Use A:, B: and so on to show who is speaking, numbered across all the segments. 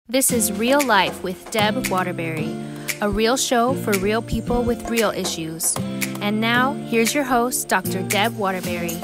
A: This is Real Life with Deb Waterbury, a real show for real people with real issues. And now, here's your host, Dr. Deb Waterbury.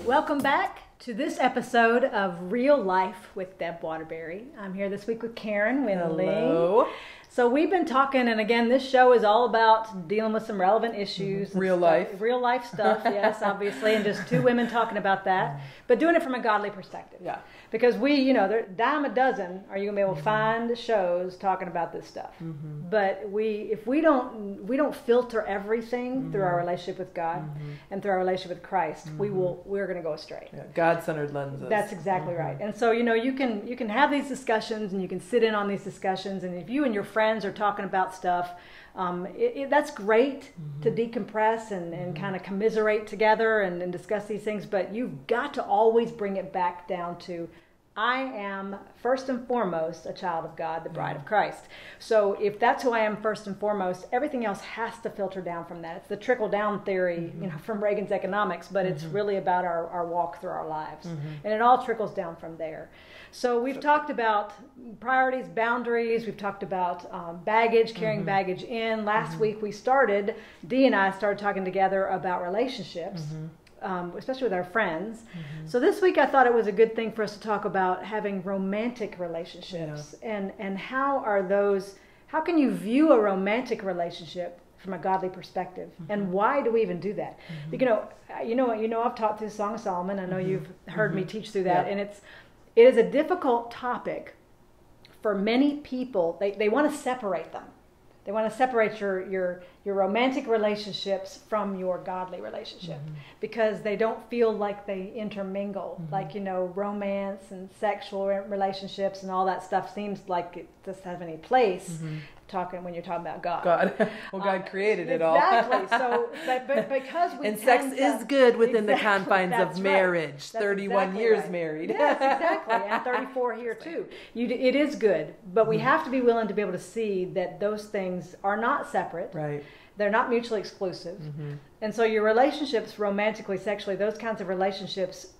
B: Welcome back to this episode of Real Life with Deb Waterbury. I'm here this week with Karen Wendling.
C: Hello.
B: So we've been talking, and again, this show is all about dealing with some relevant issues.
C: Real life.
B: Real life stuff, yes, obviously, and just two women talking about that, but doing it from a godly perspective.
C: Yeah.
B: Because they're dime a dozen are you going to be able to find shows talking about this stuff. Mm-hmm. But if we don't filter everything through our relationship with God and through our relationship with Christ, we're going to go astray.
C: Yeah, God-centered lenses.
B: That's exactly right. And so, you can have these discussions and you can sit in on these discussions, and if you and your friends are talking about stuff, that's great to decompress and kind of commiserate together and discuss these things, but you've got to always bring it back down to, I am first and foremost a child of God, the bride of Christ. So if that's who I am first and foremost, everything else has to filter down from that. It's the trickle-down theory, from Reagan's economics, but it's really about our walk through our lives. And it all trickles down from there. So we've talked about priorities, boundaries. We've talked about baggage, carrying baggage in. Last week Dee and I started talking together about relationships. Especially with our friends. So this week I thought it was a good thing for us to talk about having romantic relationships and how can you view a romantic relationship from a godly perspective, and why do we even do that? I've taught through the Song of Solomon. I know you've heard me teach through that, and it is a difficult topic for many people. They want to separate them. They want to separate your romantic relationships from your godly relationship because they don't feel like they intermingle. Like, romance and sexual relationships and all that stuff seems like it doesn't have any place when you're talking about God.
C: Well, God created it all.
B: Exactly. So, but because we
C: and sex is good within the confines of marriage.
B: Right.
C: 31 years married.
B: Yes, exactly. And 34 here too. It is good, but we have to be willing to be able to see that those things are not separate.
C: Right.
B: They're not mutually exclusive. And so your relationships, romantically, sexually, those kinds of relationships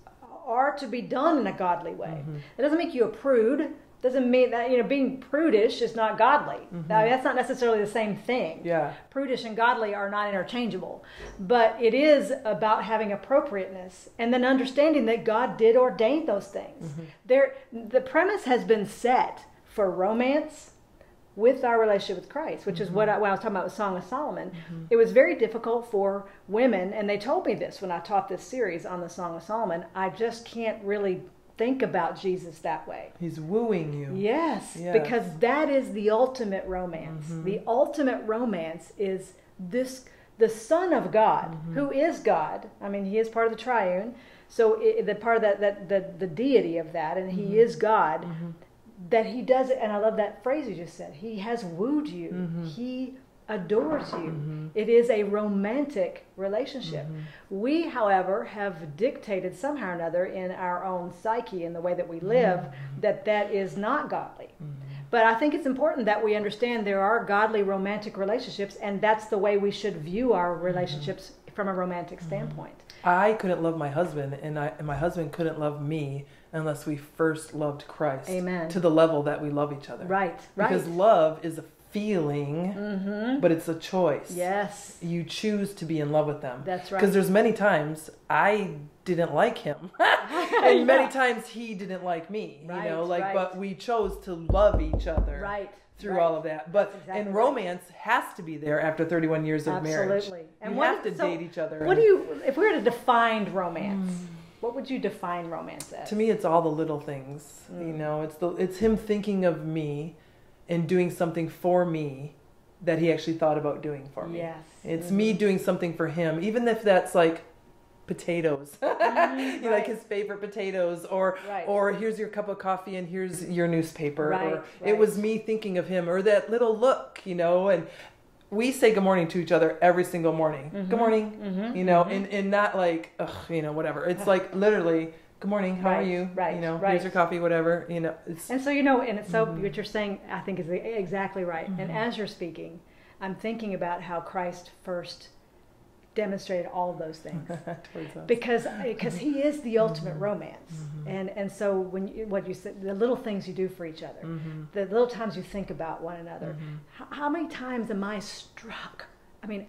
B: are to be done in a godly way. It doesn't make you a prude. Doesn't mean that, being prudish is not godly. That's not necessarily the same thing.
C: Yeah. Prudish
B: and godly are not interchangeable. But it is about having appropriateness and then understanding that God did ordain those things. The premise has been set for romance with our relationship with Christ, which is what I was talking about with Song of Solomon. It was very difficult for women, and they told me this when I taught this series on the Song of Solomon. I just can't really think about Jesus that way.
C: He's wooing you.
B: Yes, because that is the ultimate romance. The ultimate romance is the Son of God, who is God. I mean, he is part of the triune. So the part of the deity of that, and he is God, that he does it. And I love that phrase you just said. He has wooed you. He adores you. It is a romantic relationship. We, however, have dictated somehow or another in our own psyche and the way that we live that is not godly. But I think it's important that we understand there are godly romantic relationships, and that's the way we should view our relationships from a romantic standpoint.
C: I couldn't love my husband, and my husband couldn't love me unless we first loved Christ.
B: Amen.
C: To the level that we love each other.
B: Right.
C: Because love is a feeling, but it's a choice.
B: Yes.
C: You choose to be in love with them.
B: That's right.
C: Because there's many times I didn't like him. And many times he didn't like me.
B: Right,
C: but we chose to love each other. Through all of that. But exactly romance has to be there after 31 years of marriage.
B: Absolutely.
C: And you have to date each other.
B: If we were to define romance, what would you define romance as?
C: To me, it's all the little things. It's him thinking of me and doing something for me that he actually thought about doing for me.
B: Yes.
C: It's me doing something for him, even if that's like potatoes. Like his favorite potatoes, or here's your cup of coffee and here's your newspaper. It was me thinking of him, or that little look, and we say good morning to each other every single morning. Good morning, and not like, whatever. It's like literally, good morning, how are you? Here's your coffee, whatever. And
B: so, and it's so, what you're saying, I think is exactly right. And as you're speaking, I'm thinking about how Christ first demonstrated all of those things because he is the ultimate romance. And so what you said, the little things you do for each other, the little times you think about one another. How many times am I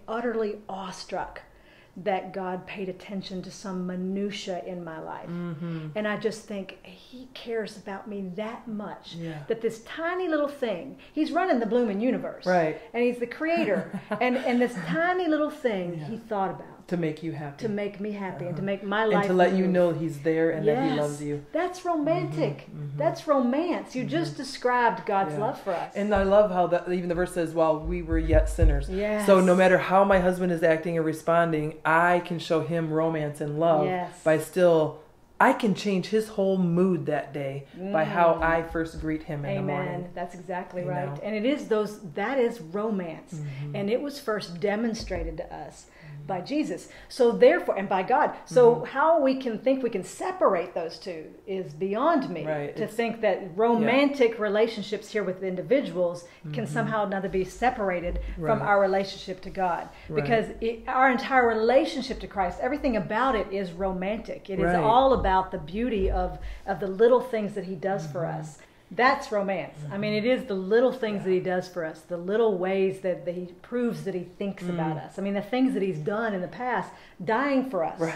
B: utterly awestruck that God paid attention to some minutia in my life. And I just think he cares about me that much, that this tiny little thing, he's running the blooming universe, right? And he's the creator, and this tiny little thing he thought about.
C: To make you happy.
B: To make me happy and to make my life
C: and to let you know he's there and that he loves you.
B: That's romantic. That's romance. You just described God's love for us.
C: And I love how even the verse says, while we were yet sinners. Yes. So no matter how my husband is acting or responding, I can show him romance and love by I can change his whole mood that day by how I first greet him in the morning.
B: That's exactly right. And that is romance. And it was first demonstrated to us by Jesus. So therefore, and by God. So how we can think we can separate those two is beyond me. Right. To think that romantic relationships here with individuals can somehow another be separated from our relationship to God. Because our entire relationship to Christ, everything about it is romantic. It is all about the beauty of the little things that he does for us. That's romance. I mean, it is the little things that he does for us, the little ways that he proves that he thinks about us. I mean, the things that he's done in the past, dying for us. Right.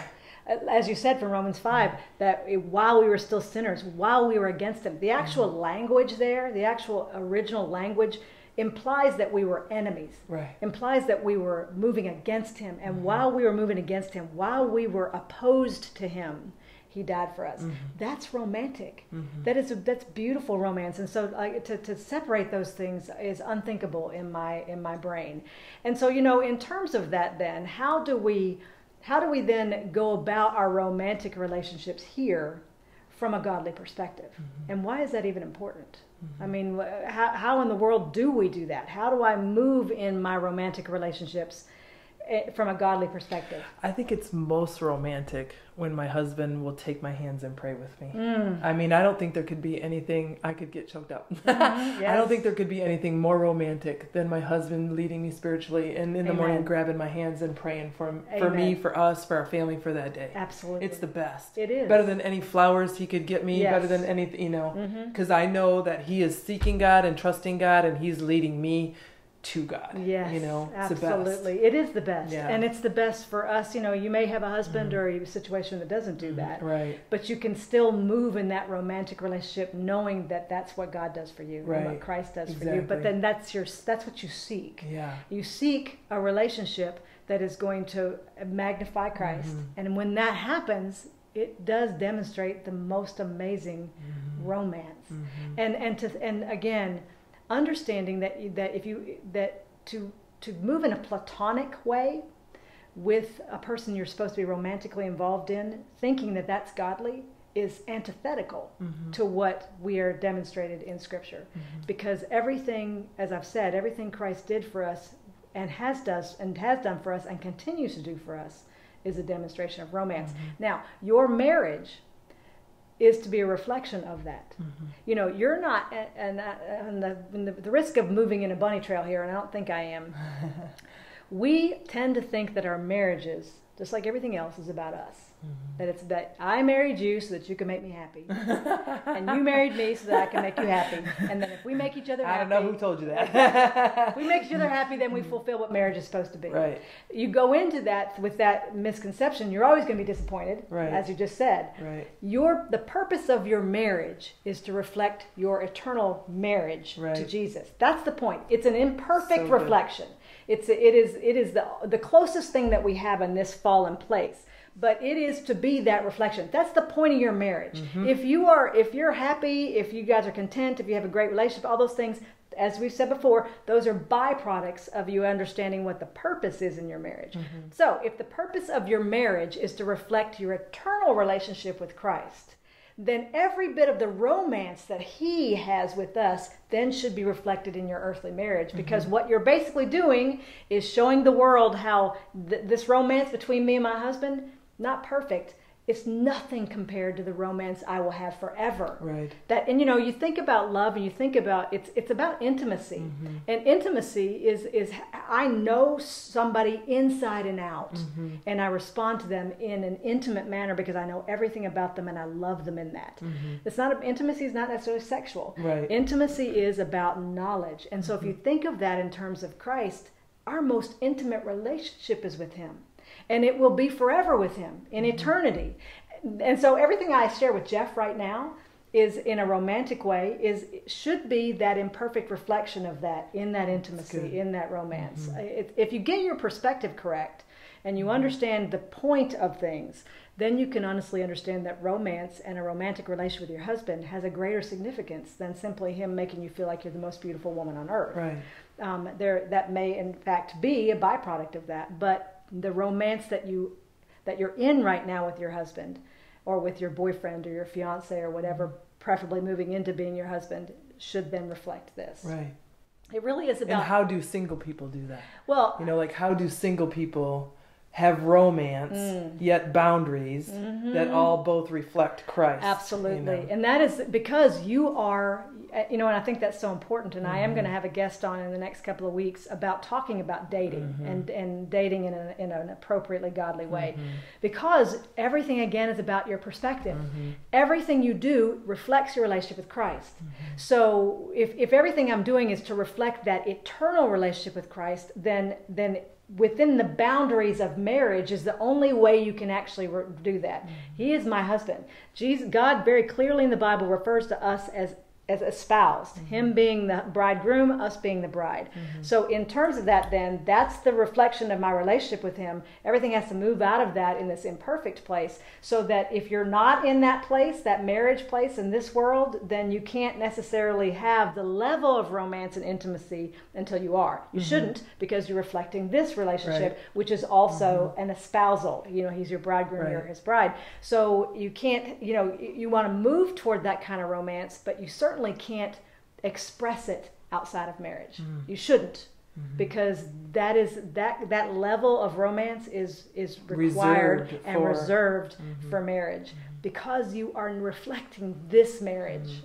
B: As you said from Romans 5, that while we were still sinners, while we were against him, the actual language there, the actual original language implies that we were enemies, implies that we were moving against him. And while we were moving against him, while we were opposed to him, he died for us. That's romantic. That's beautiful romance. And so to separate those things is unthinkable in my brain. And so, in terms of that then, how do we then go about our romantic relationships here from a godly perspective? And why is that even important? I mean, how in the world do we do that? How do I move in my romantic relationships from a godly perspective?
C: I think it's most romantic when my husband will take my hands and pray with me. I mean, I don't think there could be anything, I could get choked up. I don't think there could be anything more romantic than my husband leading me spiritually and in the morning grabbing my hands and praying for me, for us, for our family, for that day.
B: Absolutely.
C: It's the best.
B: It is.
C: Better than any flowers he could get me, better than anything, because I know that he is seeking God and trusting God and he's leading me to God.
B: Yes,
C: it's
B: absolutely.
C: the best.
B: It is the best. And it's the best for us. You may have a husband or a situation that doesn't do that. Right. But you can still move in that romantic relationship knowing that that's what God does for you and what Christ does for you. But then that's what you seek. Yeah. You seek a relationship that is going to magnify Christ. And when that happens, it does demonstrate the most amazing romance. And again, understanding that to move in a platonic way with a person you're supposed to be romantically involved in, thinking that that's godly, is antithetical to what we are demonstrated in Scripture. Because everything, as I've said, everything Christ did for us and has done for us and continues to do for us is a demonstration of romance. Now, your marriage is to be a reflection of that. You're not, and the risk of moving in a bunny trail here, and I don't think I am, we tend to think that our marriages, just like everything else, is about us. That it's that I married you so that you can make me happy. And you married me so that I can make you happy. And then if we make each other happy...
C: I don't know who told you that.
B: If we make each other happy, then we fulfill what marriage is supposed to be. Right. You go into that with that misconception, you're always going to be disappointed, as you just said. Right. The purpose of your marriage is to reflect your eternal marriage to Jesus. That's the point. It's an imperfect reflection. It is the closest thing that we have in this fallen place. But it is to be that reflection. That's the point of your marriage. If you're happy, if you guys are content, if you have a great relationship, all those things, as we've said before, those are byproducts of you understanding what the purpose is in your marriage. So if the purpose of your marriage is to reflect your eternal relationship with Christ, then every bit of the romance that he has with us then should be reflected in your earthly marriage. Because what you're basically doing is showing the world how this romance between me and my husband, not perfect, it's nothing compared to the romance I will have forever.
C: Right.
B: That, and you think about love, and you think about it's about intimacy, and intimacy is I know somebody inside and out, and I respond to them in an intimate manner because I know everything about them and I love them in that. It's not intimacy is not necessarily sexual.
C: Right.
B: Intimacy is about knowledge, and so if you think of that in terms of Christ, our most intimate relationship is with Him. And it will be forever with Him in eternity. And so everything I share with Jeff right now is, in a romantic way, should be that imperfect reflection of that, in that intimacy, in that romance. If you get your perspective correct and you understand the point of things, then you can honestly understand that romance and a romantic relationship with your husband has a greater significance than simply him making you feel like you're the most beautiful woman on earth.
C: Right.
B: That may in fact be a byproduct of that, but the romance that you're in right now with your husband, or with your boyfriend or your fiance or whatever, preferably moving into being your husband, should then reflect this.
C: Right.
B: It really is about.
C: And how do single people do that?
B: Well,
C: like how do single people have romance yet boundaries that all both reflect Christ?
B: Absolutely. And that is because you are, and I think that's so important, and I am going to have a guest on in the next couple of weeks about talking about dating and dating in an appropriately godly way, because everything again is about your perspective. Everything you do reflects your relationship with Christ. So if everything I'm doing is to reflect that eternal relationship with Christ, then within the boundaries of marriage is the only way you can actually do that. He is my husband. God very clearly in the Bible refers to us as espoused, him being the bridegroom, us being the bride. So in terms of that, then that's the reflection of my relationship with him. Everything has to move out of that in this imperfect place, so that if you're not in that place, that marriage place in this world, then you can't necessarily have the level of romance and intimacy until you are. You shouldn't, because you're reflecting this relationship, which is also an espousal. He's your bridegroom, you're his bride. So you can't, you want to move toward that kind of romance, but you certainly can't express it outside of marriage. You shouldn't, because that level of romance is required and reserved for marriage, because you are reflecting this marriage.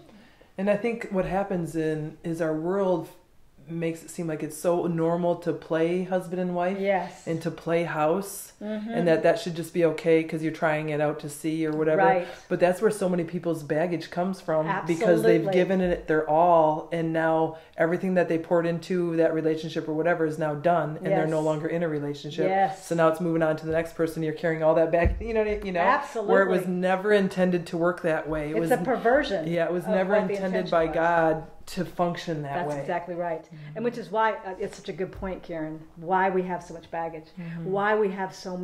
C: And I think what happens is our world makes it seem like it's so normal to play husband and wife, and to play house, and that should just be okay because you're trying it out to see or whatever. But that's where so many people's baggage comes from, because they've given it their all, and now everything that they poured into that relationship or whatever is now done, and they're no longer in a relationship. So now it's moving on to the next person. You're carrying all that back,
B: Absolutely.
C: where it was never intended to work that way.
B: It's a perversion.
C: Yeah, it was never intended by God to function that way.
B: That's exactly right. And which is why it's such a good point, Karen, why we have so much baggage, why we have some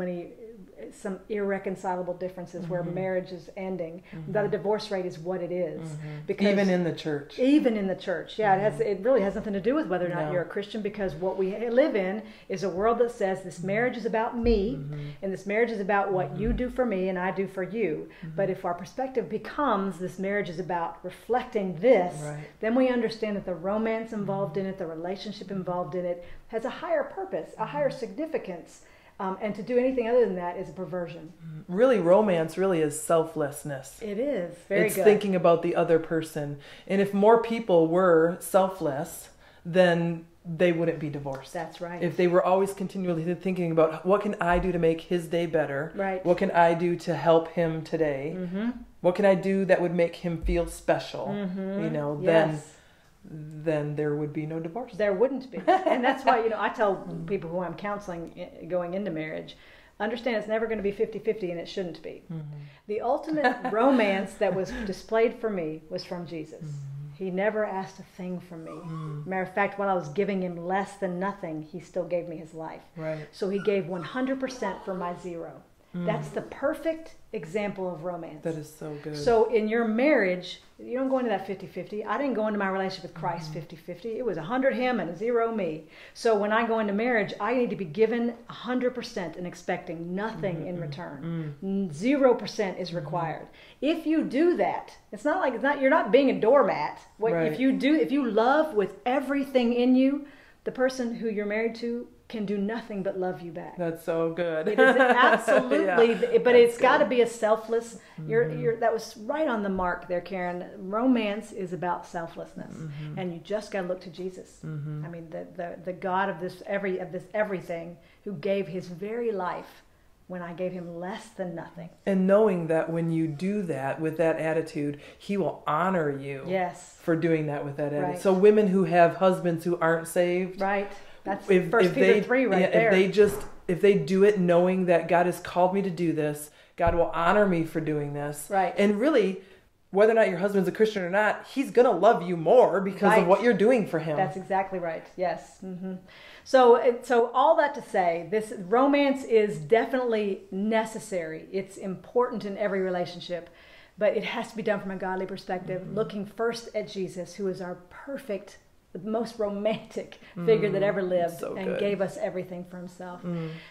B: irreconcilable differences where marriage is ending. The divorce rate is what it is. Because
C: even in the church.
B: It really has nothing to do with whether or not you're a Christian, because what we live in is a world that says this marriage is about me, and this marriage is about what you do for me and I do for you. But if our perspective becomes this marriage is about reflecting this, then we understand that the romance involved in it, the relationship involved in it, has a higher purpose, a higher significance. And to do anything other than that is a perversion.
C: Really, romance really is selflessness.
B: It is. Very
C: good. It's
B: good.
C: thinking about the other person. And if more people were selfless, then they wouldn't be divorced.
B: That's right.
C: If they were always continually thinking about what can I do to make his day better?
B: Right.
C: What can I do to help him today? What can I do that would make him feel special? Then there would be no divorce.
B: There wouldn't be. And that's why, I tell people who I'm counseling going into marriage, understand it's never going to be 50-50, and it shouldn't be. The ultimate romance that was displayed for me was from Jesus. He never asked a thing from me. Matter of fact, while I was giving him less than nothing, he still gave me his life. So he gave 100% for my zero. That's the perfect example of romance.
C: That is so good.
B: So in your marriage, you don't go into that 50-50. I didn't go into my relationship with Christ 50-50. It was 100 him and a 0 me. So when I go into marriage, I need to be given 100% and expecting nothing in return. 0% is required. If you do that, you're not being a doormat. If you love with everything in you, the person who you're married to can do nothing but love you back.
C: That's so good.
B: It is absolutely,
C: Yeah,
B: but it's got to be a selfless. That was right on the mark there, Karen. Romance is about selflessness, and you just got to look to Jesus. I mean, the God of this everything, who gave His very life when I gave Him less than nothing.
C: And knowing that when you do that with that attitude, He will honor you.
B: Yes.
C: For doing that with that attitude.
B: Right.
C: So women who have husbands who aren't saved,
B: right. That's First Peter 3 right there.
C: If they do it knowing that God has called me to do this, God will honor me for doing this.
B: Right.
C: And really, whether or not your husband's a Christian or not, he's going to love you more because of what you're doing for him.
B: That's exactly right. Yes. So all that to say, this romance is definitely necessary. It's important in every relationship, but it has to be done from a godly perspective, looking first at Jesus, who is our perfect, the most romantic figure that ever lived, and gave us everything for Himself.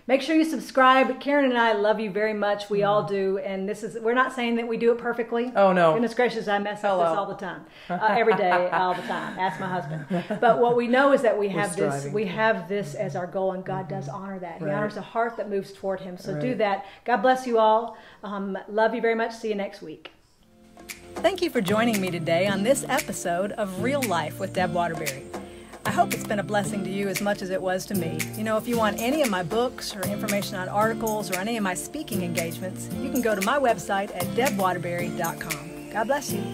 B: Make sure you subscribe. Karen and I love you very much. We all do. And we're not saying that we do it perfectly.
C: Oh, no.
B: Goodness gracious, I mess up this all the time. Every day, all the time. Ask my husband. But what we know is that we have this as our goal, and God does honor that. He honors a heart that moves toward Him. So do that. God bless you all. Love you very much. See you next week. Thank you for joining me today on this episode of Real Life with Deb Waterbury. I hope it's been a blessing to you as much as it was to me. You know, if you want any of my books or information on articles or any of my speaking engagements, you can go to my website at debwaterbury.com. God bless you.